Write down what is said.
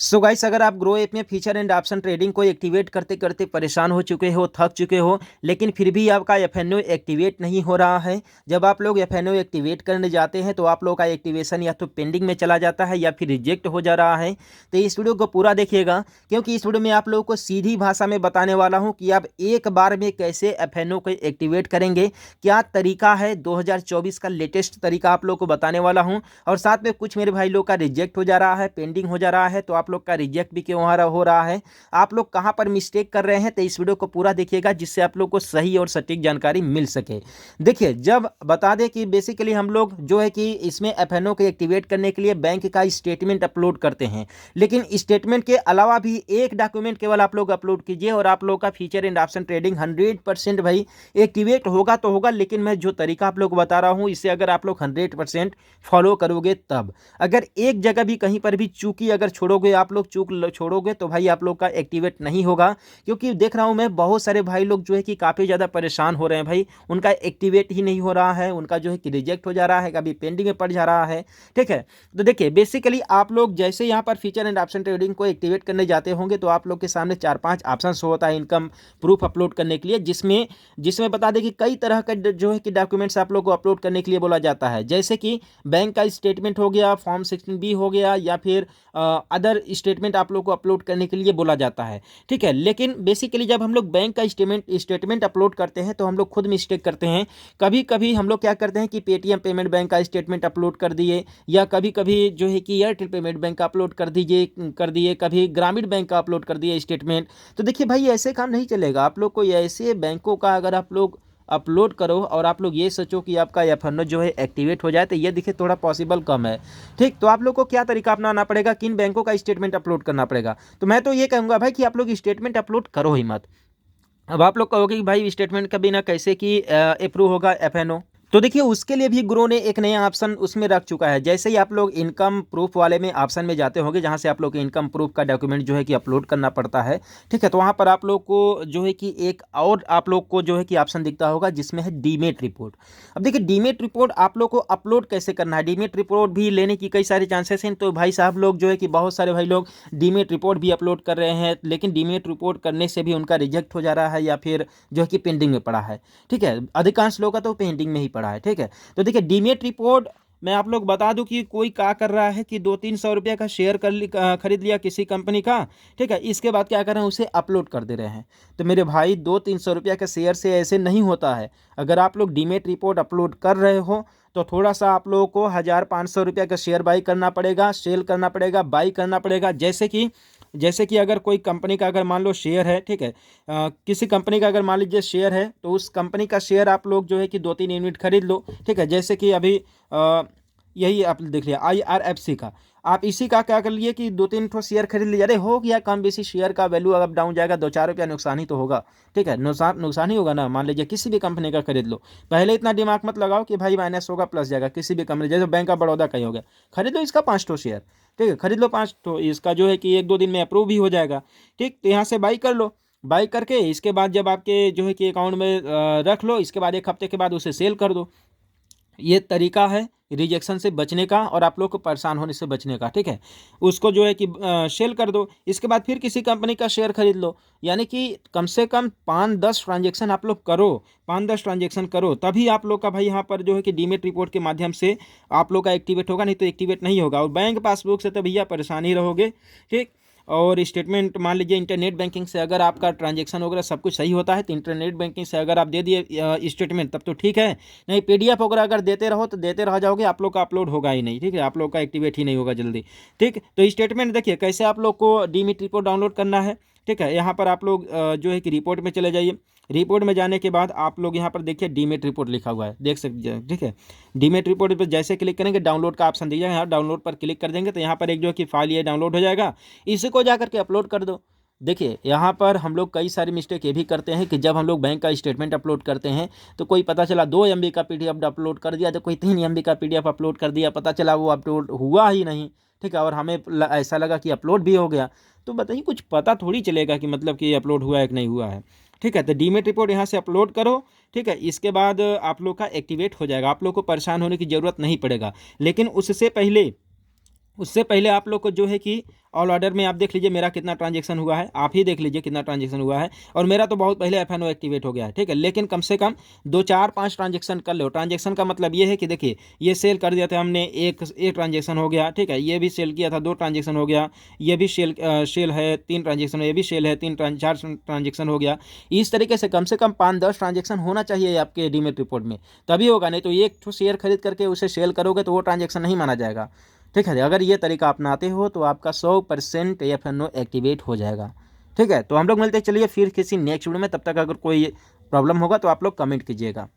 So guys, अगर आप grow app में फीचर एंड ऑप्शन ट्रेडिंग को एक्टिवेट करते करते परेशान हो चुके हो, थक चुके हो, लेकिन फिर भी आपका एफएनओ एक्टिवेट नहीं हो रहा है। जब आप लोग एफएनओ एक्टिवेट करने जाते हैं तो आप लोग का एक्टिवेशन या तो पेंडिंग में चला जाता है या फिर रिजेक्ट हो जा रहा है। तो इस वीडियो को पूरा देखिएगा, क्योंकि इस वीडियो में आप लोगों को सीधी भाषा में बताने वाला हूँ कि आप एक बार में कैसे एफएनओ को एक्टिवेट करेंगे। क्या तरीका है, 2024 का लेटेस्ट तरीका आप लोग को बताने वाला हूँ। और साथ में कुछ मेरे भाई लोग का रिजेक्ट हो जा रहा है, पेंडिंग हो जा रहा है, तो आप लोग का रिजेक्ट भी क्यों हो रहा है, आप लोग कहां पर मिस्टेक कर रहे हैं। तो इस वीडियो को पूरा देखिएगा, जिससे आप लोग को सही और सटीक जानकारी मिल सके। देखिए, जब बता दें कि बेसिकली हम लोग जो है कि इसमें एफएनओ को एक्टिवेट करने के लिए बैंक का स्टेटमेंट अपलोड करते हैं, लेकिन स्टेटमेंट के अलावा भी एक डॉक्यूमेंट केवल आप लोग अपलोड कीजिए और आप लोग का फीचर एंड ऑप्शन ट्रेडिंग 100% भाई एक्टिवेट होगा तो होगा। लेकिन मैं जो तरीका आप लोग बता रहा हूं, इसे अगर आप लोग 100% फॉलो करोगे तब। अगर एक जगह भी कहीं पर भी चूकी अगर छोड़ोगे, आप लोग चूक छोड़ोगे, तो भाई आप लोग का एक्टिवेट नहीं होगा। क्योंकि देख रहा हूं मैं बहुत सारे भाई लोग जो है कि काफ़ी ज़्यादा परेशान हो रहे हैं भाई, उनका एक्टिवेट ही नहीं हो रहा है, उनका जो है कि रिजेक्ट हो जा रहा है, कभी पेंडिंग में पड़ जा रहा है। ठीक है, तो देखिए बेसिकली आप लोग जैसे यहाँ पर फीचर एंड ऑप्शन ट्रेडिंग को एक्टिवेट करने जाते होंगे तो आप लोग के सामने 4-5 ऑप्शन होता है इनकम प्रूफ अपलोड करने के लिए, जिसमें जिसमें बता दें कि कई तरह का जो है कि डॉक्यूमेंट्स आप लोग को अपलोड करने के लिए बोला जाता है। जैसे कि बैंक का स्टेटमेंट हो गया, फॉर्म 16B हो गया, या फिर अदर स्टेटमेंट आप लोग को अपलोड करने के लिए बोला जाता है। ठीक है, लेकिन बेसिकली जब हम लोग बैंक का स्टेटमेंट अपलोड करते हैं तो हम लोग खुद मिस्टेक करते हैं। कभी कभी हम लोग क्या करते हैं कि पेटीएम पेमेंट बैंक का स्टेटमेंट अपलोड कर दिए, या कभी कभी जो है कि एयरटेल पेमेंट बैंक का अपलोड कर दिए, कभी ग्रामीण बैंक का अपलोड कर दिए स्टेटमेंट। तो देखिए भाई, ऐसे काम नहीं चलेगा। आप लोग को ऐसे बैंकों का अगर आप लोग अपलोड करो और आप लोग ये सोचो कि आपका एफएनओ जो है एक्टिवेट हो जाए, तो ये देखिए थोड़ा पॉसिबल कम है। ठीक, तो आप लोग को क्या तरीका अपनाना पड़ेगा, किन बैंकों का स्टेटमेंट अपलोड करना पड़ेगा। तो मैं तो ये कहूँगा भाई कि आप लोग स्टेटमेंट अपलोड करो ही मत। अब आप लोग कहोगे कि भाई स्टेटमेंट का बिना कैसे कि अप्रूव होगा एफएनओ। तो देखिए, उसके लिए भी ग्रो ने एक नया ऑप्शन उसमें रख चुका है। जैसे ही आप लोग इनकम प्रूफ वाले में ऑप्शन में जाते होंगे, जहां से आप लोग इनकम प्रूफ का डॉक्यूमेंट जो है कि अपलोड करना पड़ता है। ठीक है, तो वहां पर आप लोग को जो है कि एक और आप लोग को जो है कि ऑप्शन दिखता होगा, जिसमें है डीमेट रिपोर्ट। अब देखिए, डीमेट रिपोर्ट आप लोग को अपलोड कैसे करना है। डीमेट रिपोर्ट भी लेने की कई सारे चांसेस हैं, तो भाई साहब लोग जो है कि बहुत सारे भाई लोग डीमेट रिपोर्ट भी अपलोड कर रहे हैं, लेकिन डीमेट रिपोर्ट करने से भी उनका रिजेक्ट हो जा रहा है, या फिर जो है कि पेंडिंग में पड़ा है। ठीक है, अधिकांश लोगों का तो पेंडिंग में ही पड़ा है। ठीक है, तो देखिए डीमेट रिपोर्ट मैं आप लोग बता दूं कि कोई क्या कर रहा है कि 200-300 रुपये का शेयर खरीद लिया किसी कंपनी का। ठीक है, इसके बाद क्या कर रहे हैं, उसे अपलोड कर दे रहे हैं। तो मेरे भाई, 200-300 रुपये का शेयर से ऐसे नहीं होता है। अगर आप लोग डीमेट रिपोर्ट अपलोड कर रहे हो तो थोड़ा सा आप लोगों को 1,000-500 रुपये का शेयर बाई करना पड़ेगा, सेल करना पड़ेगा, बाई करना पड़ेगा। जैसे कि अगर कोई कंपनी का अगर मान लो शेयर है, ठीक है, किसी कंपनी का अगर मान लीजिए शेयर है, तो उस कंपनी का शेयर आप लोग जो है कि 2-3 यूनिट खरीद लो। ठीक है, जैसे कि अभी यही आप देख लिया IRFC का, आप इसी का क्या कर लिए कि 2-3 ठो शेयर खरीद लिया। अरे हो गया कम बेसी, शेयर का वैल्यू अगर डाउन जाएगा 2-4 रुपया नुकसान ही तो होगा। ठीक है, नुकसान ही होगा ना। मान लीजिए किसी भी कंपनी का खरीद लो, पहले इतना दिमाग मत लगाओ कि भाई माइनस होगा प्लस जाएगा। किसी भी कंपनी, जैसे बैंक ऑफ बड़ौदा का ही हो गया, खरीद लो इसका 5 ठो शेयर। ठीक है, खरीद लो 5 ठो, इसका जो है कि 1-2 दिन में अप्रूव भी हो जाएगा। ठीक, तो यहाँ से बाई कर लो। बाई करके इसके बाद जब आपके जो है कि अकाउंट में रख लो, इसके बाद 1 हफ्ते के बाद उसे सेल कर दो। ये तरीका है रिजेक्शन से बचने का और आप लोग को परेशान होने से बचने का। ठीक है, उसको जो है कि सेल कर दो। इसके बाद फिर किसी कंपनी का शेयर खरीद लो। यानी कि कम से कम 5-10 ट्रांजेक्शन आप लोग करो, 5-10 ट्रांजेक्शन करो, तभी आप लोग का भाई यहाँ पर जो है कि डीमेट रिपोर्ट के माध्यम से आप लोग का एक्टिवेट होगा, नहीं तो एक्टिवेट नहीं होगा। और बैंक पासबुक से तो भैया परेशान ही रहोगे। ठीक, और स्टेटमेंट मान लीजिए इंटरनेट बैंकिंग से अगर आपका ट्रांजेक्शन वगैरह सब कुछ सही होता है, तो इंटरनेट बैंकिंग से अगर आप दे दिए स्टेटमेंट तब तो ठीक है। नहीं, PDF वगैरह अगर देते रहो तो देते रह जाओगे, आप लोग का अपलोड होगा ही नहीं। ठीक है, आप लोग का एक्टिवेट ही नहीं होगा जल्दी। ठीक, तो स्टेटमेंट देखिए कैसे आप लोग को डीमेट रिपोर्ट डाउनलोड करना है। ठीक है, यहाँ पर आप लोग जो है कि रिपोर्ट में चले जाइए। रिपोर्ट में जाने के बाद आप लोग यहाँ पर देखिए डीमेट रिपोर्ट लिखा हुआ है, देख सकते हैं। ठीक है, डीमेट रिपोर्ट पर जैसे क्लिक करेंगे, डाउनलोड का ऑप्शन दिया है, यहाँ डाउनलोड पर क्लिक कर देंगे तो यहाँ पर एक जो है कि फाइल ये डाउनलोड हो जाएगा। इसी को जा करके अपलोड कर दो। देखिए, यहाँ पर हम लोग कई सारी मिस्टेक ये भी करते हैं कि जब हम लोग बैंक का स्टेटमेंट अपलोड करते हैं तो कोई पता चला 2 MB का PDF अपलोड कर दिया, तो कोई 3 MB का PDF अपलोड कर दिया, पता चला वो अपलोड हुआ ही नहीं। ठीक है, और हमें ऐसा लगा कि अपलोड भी हो गया। तो बताइए, कुछ पता थोड़ी चलेगा कि मतलब कि अपलोड हुआ है कि नहीं हुआ है। ठीक है, तो डीमेट रिपोर्ट यहाँ से अपलोड करो। ठीक है, इसके बाद आप लोग का एक्टिवेट हो जाएगा, आप लोग को परेशान होने की ज़रूरत नहीं पड़ेगा। लेकिन उससे पहले आप लोग को जो है कि ऑल ऑर्डर में आप देख लीजिए मेरा कितना ट्रांजेक्शन हुआ है, आप ही देख लीजिए कितना ट्रांजेक्शन हुआ है। और मेरा तो बहुत पहले एफ एक्टिवेट हो गया है, ठीक है। लेकिन कम से कम 2 4 5 ट्रांजेक्शन कर लो। ट्रांजेक्शन का मतलब ये है कि देखिए ये सेल कर दिया था हमने, एक ट्रांजेक्शन हो गया, ठीक है। ये भी सेल किया था, 2 ट्रांजेक्शन हो गया। ये भी सेल है, 3 ट्रांजेक्शन, ये भी सेल है, 4 ट्रांजेक्शन हो गया। इस तरीके से कम 5-10 ट्रांजेक्शन होना चाहिए आपके डीमेट रिपोर्ट में, तभी होगा। नहीं तो एक ठो शेयर खरीद करके उसे सेल करोगे तो वो ट्रांजेक्शन नहीं माना जाएगा, ठीक है। अगर ये तरीका अपनाते हो तो आपका 100% एफ एक्टिवेट हो जाएगा, ठीक है। तो हम लोग मिलते चलिए फिर किसी नेक्स्ट वीडियो में। तब तक अगर कोई प्रॉब्लम होगा तो आप लोग कमेंट कीजिएगा।